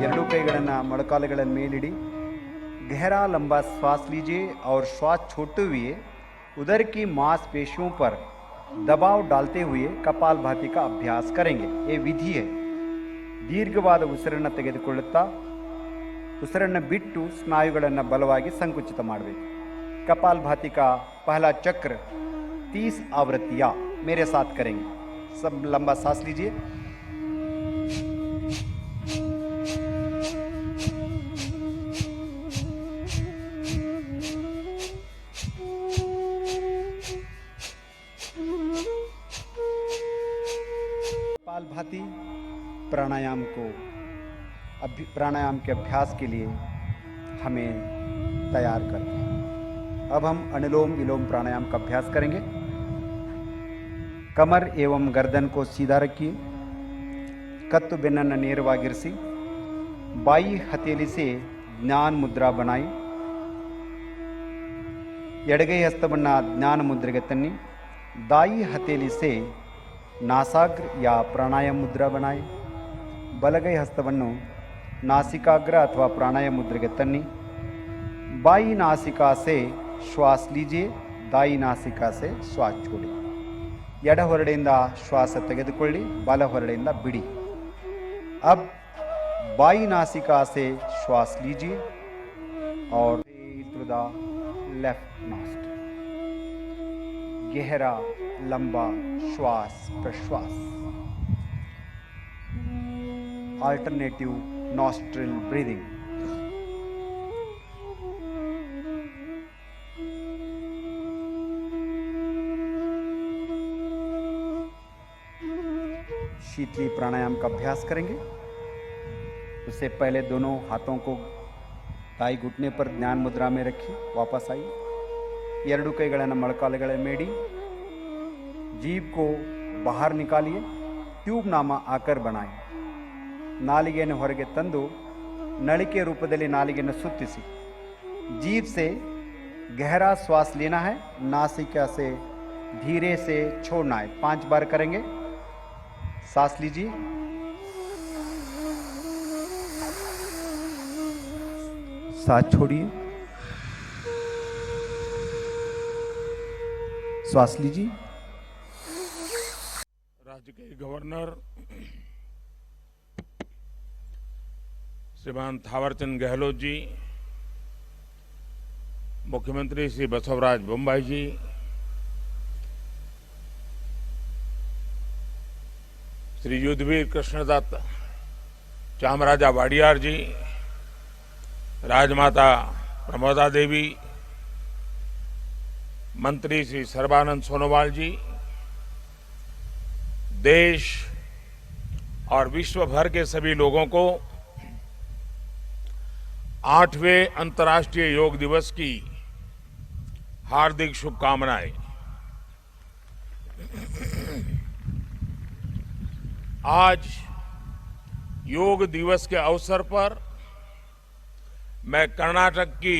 ಎರಡೂ ಕೈಗಳನ್ನು ಮೊಳಕಾಲುಗಳ ಮೇಲಿಡಿ गहरा लंबा श्वास लीजिए और श्वास छोड़ते हुए उदर की मांसपेशियों पर दबाव डालते हुए कपालभाति का अभ्यास करेंगे। ये विधि है। ದೀರ್ಘವಾದ ಉಸಿರನ್ನು ತೆಗೆದುಕೊಳ್ಳುತ್ತಾ ಉಸಿರನ್ನು ಬಿಟ್ಟು ಸ್ನಾಯುಗಳನ್ನು ಬಲವಾಗಿ ಸಂಕುಚಿತ ಮಾಡಬೇಕು। कपालभाति का पहला चक्र 30 आवृत्तियाँ मेरे साथ करेंगे। सब लंबा सांस लीजिए। कपालभाति प्राणायाम के अभ्यास के लिए हमें तैयार करते हैं। अब हम अनुलोम विलोम प्राणायाम का अभ्यास करेंगे। कमर एवं गर्दन को सीधा रखिए। कತ್ತು ಬೆನ್ನನ್ನು ನೇರವಾಗಿರಿಸಿ ಬಾಯಿ ಹಥೇಲಿ से ಜ್ಞಾನ ಮುದ್ರಾ बनाई। ಎಡಗೈ ಹಸ್ತವನ್ನು ಜ್ಞಾನ ಮುದ್ರೆಗೆ ತನ್ನಿ। दाई हथेली से नासाग्र या प्राणायाम मुद्रा बनाए। बलगೈ हस्तವನ್ನು नासिकाग्र अथवा प्राणायाम मुद्रे के तन्नी। बाई नासिका से श्वास लीजिए, दाई नासिका से श्वास छोड़ी। ಎಡ ಹೊರಡೆಯಿಂದ ಶ್ವಾಸ ತೆಗೆದುಕೊಳ್ಳಿ, ಬಲ ಹೊರಡೆಯಿಂದ ಬಿಡಿ। अब बाई नासिका से श्वास लीजिए और थ्रू द लेफ्ट नॉस्ट्रिल गहरा लंबा श्वास प्रश्वास। Alternative nostril breathing. Sheetali pranayama का अभ्यास करेंगे। उससे पहले दोनों हाथों को दाई घुटने पर ध्यान मुद्रा में रखिए। वापस आइए। ಎರಡು ಕೈಗಳನ್ನು ಮೊಳಕಾಲುಗಳ ಮೇಡಿ। जीभ को बाहर निकालिए। ट्यूब नामा आकर बनाए। नालिಗೆಯನ್ನು ಹೊರಗೆ ತಂದು नलिके रूपದಲ್ಲಿ नालिಗೆಯನ್ನು सुत्तिಸಿ। जीभ से गहरा श्वास लेना है, नासिका से धीरे से छोड़ना है। 5 बार करेंगे। सांस लीजिए। सांस छोड़िए। श्वास लीजिए। राज्य के गवर्नर श्रीमान थावरचंद गहलोत जी, मुख्यमंत्री श्री बसवराज बोम्मई जी, श्री युद्धवीर कृष्णदत्त चामराजा वाडियार जी, राजमाता प्रमोदा देवी, मंत्री श्री सर्बानंद सोनोवाल जी, देश और विश्व भर के सभी लोगों को 8वें अंतर्राष्ट्रीय योग दिवस की हार्दिक शुभकामनाएं। आज योग दिवस के अवसर पर मैं कर्नाटक की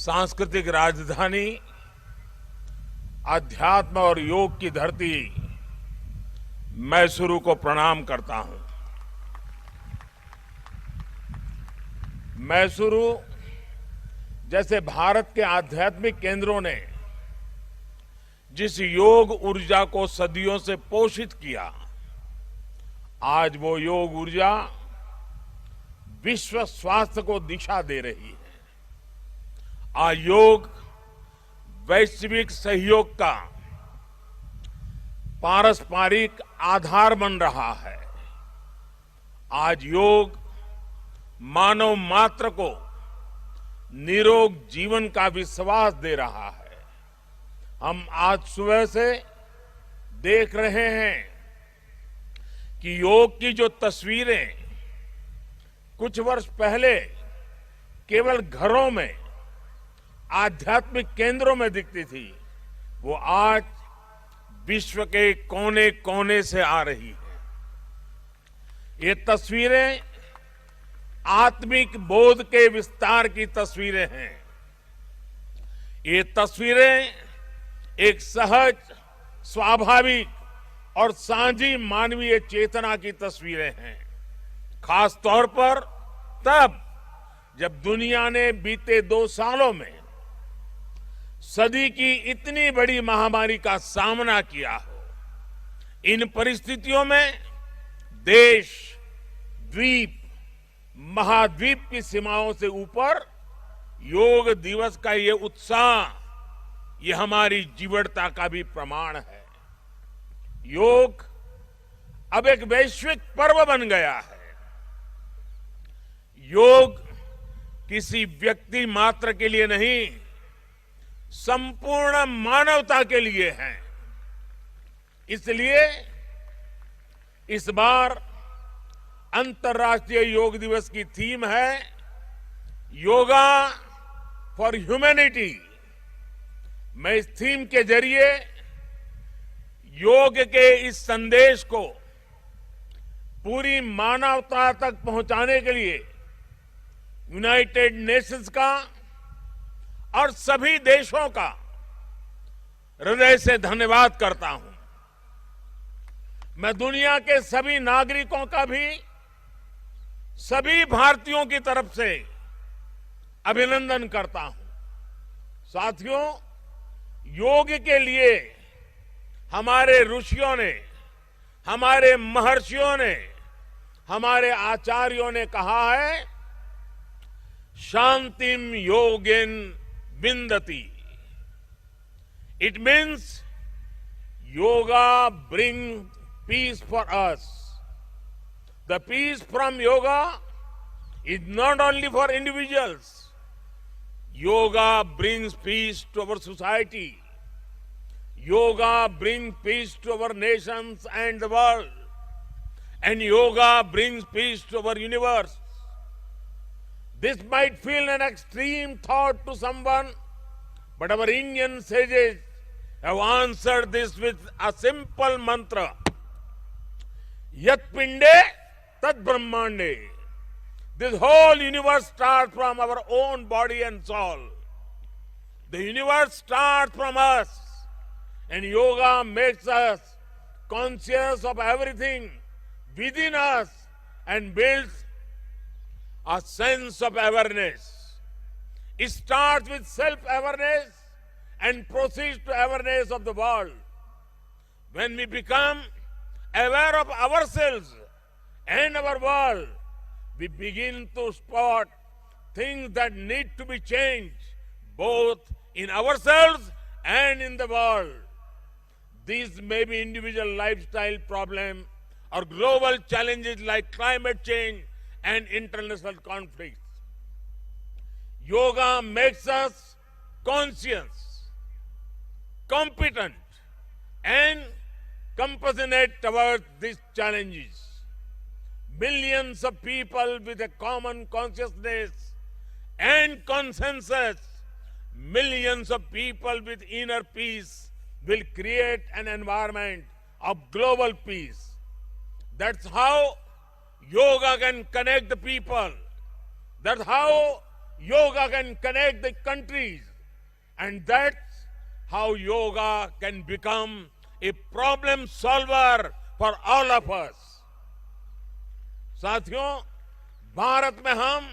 सांस्कृतिक राजधानी, अध्यात्म और योग की धरती मैसूरू को प्रणाम करता हूं। मैसूरू जैसे भारत के आध्यात्मिक केंद्रों ने जिस योग ऊर्जा को सदियों से पोषित किया, आज वो योग ऊर्जा विश्व स्वास्थ्य को दिशा दे रही है। आज योग वैश्विक सहयोग का पारस्परिक आधार बन रहा है। आज योग मानव मात्र को निरोग जीवन का विश्वास दे रहा है। हम आज सुबह से देख रहे हैं कि योग की जो तस्वीरें कुछ वर्ष पहले केवल घरों में, आध्यात्मिक केंद्रों में दिखती थी, वो आज विश्व के कोने कोने से आ रही है। ये तस्वीरें आत्मिक बोध के विस्तार की तस्वीरें हैं। ये तस्वीरें एक सहज, स्वाभाविक और साझी मानवीय चेतना की तस्वीरें हैं। खास तौर पर तब जब दुनिया ने बीते 2 सालों में सदी की इतनी बड़ी महामारी का सामना किया हो। इन परिस्थितियों में देश, द्वीप, महाद्वीप की सीमाओं से ऊपर योग दिवस का ये उत्साह, ये हमारी जीवटता का भी प्रमाण है। योग अब एक वैश्विक पर्व बन गया है। योग किसी व्यक्ति मात्र के लिए नहीं, संपूर्ण मानवता के लिए है। इसलिए इस बार अंतर्राष्ट्रीय योग दिवस की थीम है योगा फॉर ह्यूमैनिटी। मैं इस थीम के जरिए योग के इस संदेश को पूरी मानवता तक पहुंचाने के लिए यूनाइटेड नेशंस का और सभी देशों का हृदय से धन्यवाद करता हूं। मैं दुनिया के सभी नागरिकों का भी सभी भारतीयों की तरफ से अभिनंदन करता हूं। साथियों, योग के लिए हमारे ऋषियों ने, हमारे महर्षियों ने, हमारे आचार्यों ने कहा है, शांतिम योगेन विंदति। It means yoga brings peace for us. The peace from yoga is not only for individuals. Yoga brings peace to our society. Yoga brings peace to our nations and the world. And yoga brings peace to our universe. This might feel an extreme thought to someone, but our Indian sages have answered this with a simple mantra. Yat pinde tat brahmande. This whole universe starts from our own body and soul. The universe starts from us, and yoga makes us conscious of everything within us and builds a sense of awareness. It starts with self-awareness and proceeds to awareness of the world. When we become aware of ourselves and our world, we begin to spot things that need to be changed, both in ourselves and in the world. These may be individual lifestyle problems or global challenges like climate change and international conflicts. Yoga makes us conscious, competent, and compassionate towards these challenges. Millions of people with a common consciousness and consensus, millions of people with inner peace will create an environment of global peace. That's how yoga can connect the people. That's how yoga can connect the countries. And that's how yoga can become a problem solver for all of us. साथियों, भारत में हम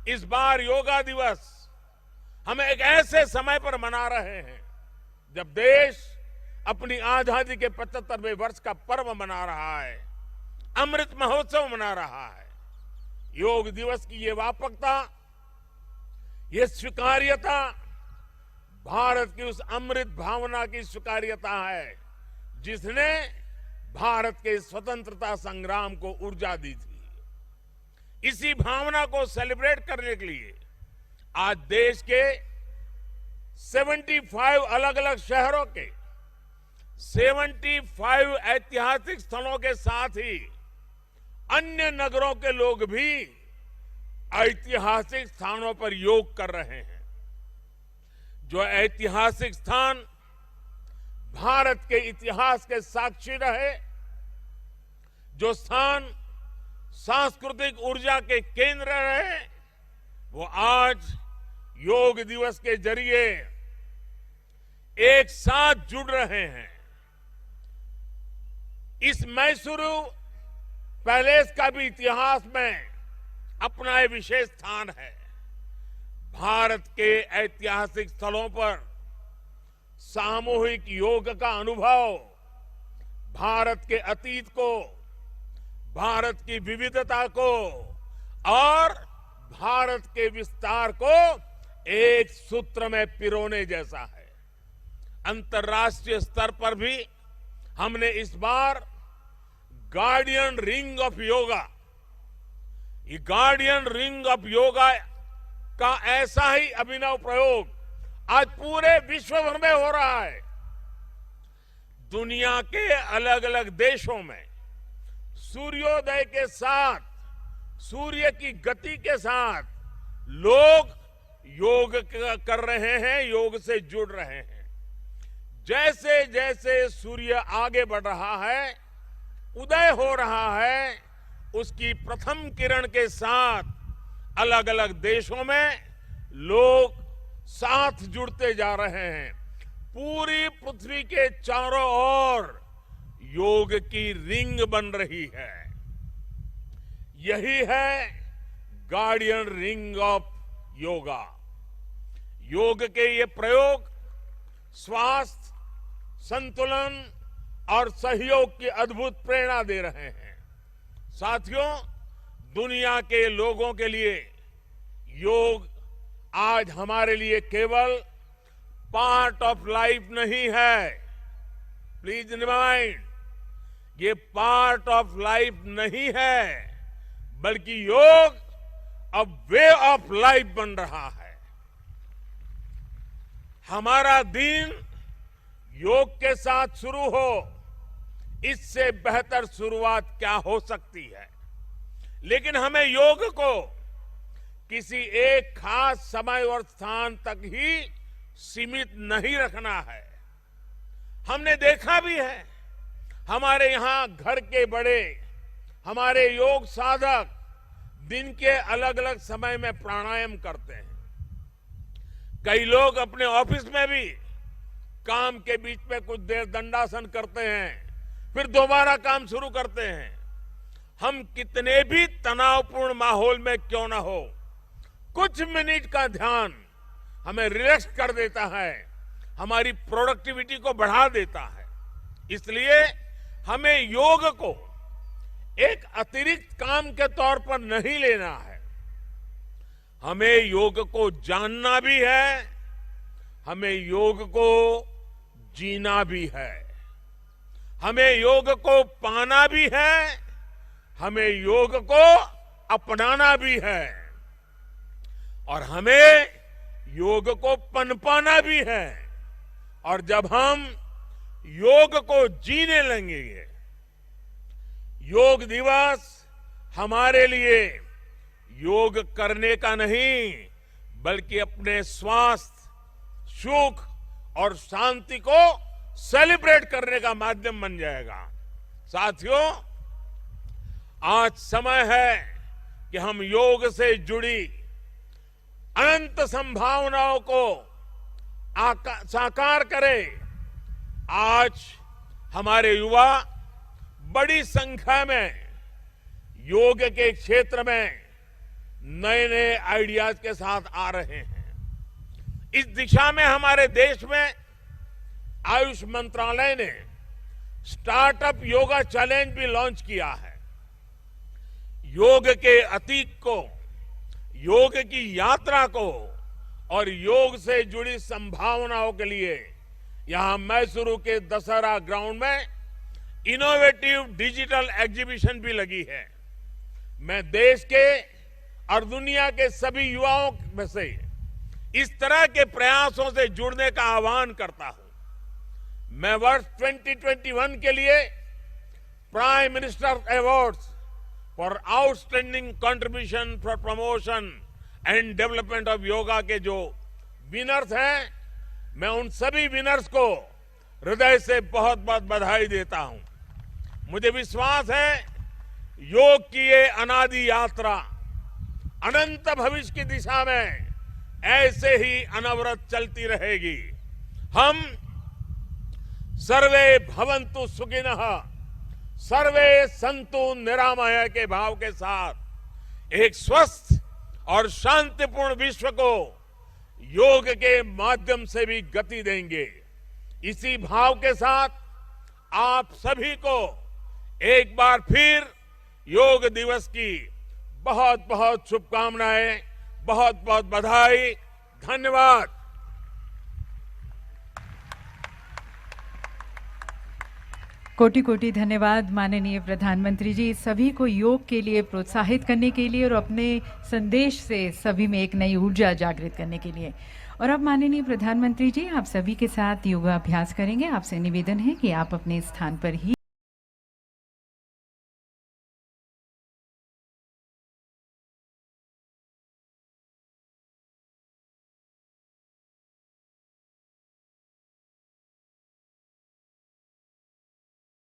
इस बार योगा दिवस हम एक ऐसे समय पर मना रहे हैं जब देश अपनी आजादी के 75वें वर्ष का पर्व मना रहा है, अमृत महोत्सव मना रहा है। योग दिवस की ये व्यापकता, ये स्वीकार्यता भारत की उस अमृत भावना की स्वीकार्यता है जिसने भारत के स्वतंत्रता संग्राम को ऊर्जा दी थी। इसी भावना को सेलिब्रेट करने के लिए आज देश के 75 अलग अलग शहरों के 75 ऐतिहासिक स्थलों के साथ ही अन्य नगरों के लोग भी ऐतिहासिक स्थानों पर योग कर रहे हैं। जो ऐतिहासिक स्थान भारत के इतिहास के साक्षी रहे, जो स्थान सांस्कृतिक ऊर्जा के केंद्र रहे, वो आज योग दिवस के जरिए एक साथ जुड़ रहे हैं। इस मैसूरू पैलेस का भी इतिहास में अपना एक विशेष स्थान है। भारत के ऐतिहासिक स्थलों पर सामूहिक योग का अनुभव भारत के अतीत को, भारत की विविधता को और भारत के विस्तार को एक सूत्र में पिरोने जैसा है। अंतर्राष्ट्रीय स्तर पर भी हमने इस बार गार्डियन रिंग ऑफ योगा, ये गार्डियन रिंग ऑफ योगा का ऐसा ही अभिनव प्रयोग आज पूरे विश्व भर में हो रहा है। दुनिया के अलग अलग देशों में सूर्योदय के साथ, सूर्य की गति के साथ लोग योग कर रहे हैं, योग से जुड़ रहे हैं। जैसे जैसे सूर्य आगे बढ़ रहा है, उदय हो रहा है, उसकी प्रथम किरण के साथ अलग अलग देशों में लोग साथ जुड़ते जा रहे हैं। पूरी पृथ्वी के चारों ओर योग की रिंग बन रही है। यही है गार्डियन रिंग ऑफ योगा। योग के ये प्रयोग स्वास्थ्य, संतुलन और सहयोग की अद्भुत प्रेरणा दे रहे हैं। साथियों, दुनिया के लोगों के लिए योग आज हमारे लिए केवल पार्ट ऑफ लाइफ नहीं है। प्लीज रिमाइंड, ये पार्ट ऑफ लाइफ नहीं है, बल्कि योग अब वे ऑफ लाइफ बन रहा है। हमारा दिन योग के साथ शुरू हो, इससे बेहतर शुरुआत क्या हो सकती है। लेकिन हमें योग को किसी एक खास समय और स्थान तक ही सीमित नहीं रखना है। हमने देखा भी है, हमारे यहां घर के बड़े, हमारे योग साधक दिन के अलग अलग समय में प्राणायाम करते हैं। कई लोग अपने ऑफिस में भी काम के बीच में कुछ देर दंडासन करते हैं, फिर दोबारा काम शुरू करते हैं। हम कितने भी तनावपूर्ण माहौल में क्यों ना हो, कुछ मिनट का ध्यान हमें रिलैक्स कर देता है, हमारी प्रोडक्टिविटी को बढ़ा देता है। इसलिए हमें योग को एक अतिरिक्त काम के तौर पर नहीं लेना है। हमें योग को जानना भी है, हमें योग को जीना भी है। हमें योग को पाना भी है, हमें योग को अपनाना भी है, और हमें योग को पनपाना भी है। और जब हम योग को जीने लगेंगे, योग दिवस हमारे लिए योग करने का नहीं, बल्कि अपने स्वास्थ्य, सुख और शांति को सेलिब्रेट करने का माध्यम बन जाएगा। साथियों, आज समय है कि हम योग से जुड़ी अनंत संभावनाओं को साकार करें। आज हमारे युवा बड़ी संख्या में योग के क्षेत्र में नए नए आइडियाज के साथ आ रहे हैं। इस दिशा में हमारे देश में आयुष मंत्रालय ने स्टार्टअप योगा चैलेंज भी लॉन्च किया है। योग के अतीत को, योग की यात्रा को और योग से जुड़ी संभावनाओं के लिए यहां मैसूरू के दशहरा ग्राउंड में इनोवेटिव डिजिटल एग्जीबिशन भी लगी है। मैं देश के और दुनिया के सभी युवाओं में से इस तरह के प्रयासों से जुड़ने का आह्वान करता हूं। मैं वर्ष 2021 के लिए prime minister awards for outstanding contribution for promotion and development of yoga के जो विनर्स हैं, मैं उन सभी विनर्स को हृदय से बहुत बहुत बधाई देता हूं। मुझे विश्वास है योग की ये अनादि यात्रा अनंत भविष्य की दिशा में ऐसे ही अनवरत चलती रहेगी। हम सर्वे भवन्तु सुखिनः, सर्वे संतु निरामय के भाव के साथ एक स्वस्थ और शांतिपूर्ण विश्व को योग के माध्यम से भी गति देंगे। इसी भाव के साथ आप सभी को एक बार फिर योग दिवस की बहुत बहुत शुभकामनाएं, बहुत बहुत बधाई, धन्यवाद। कोटि कोटि धन्यवाद माननीय प्रधानमंत्री जी, सभी को योग के लिए प्रोत्साहित करने के लिए और अपने संदेश से सभी में एक नई ऊर्जा जागृत करने के लिए। और अब माननीय प्रधानमंत्री जी आप सभी के साथ योगाभ्यास करेंगे। आपसे निवेदन है कि आप अपने स्थान पर ही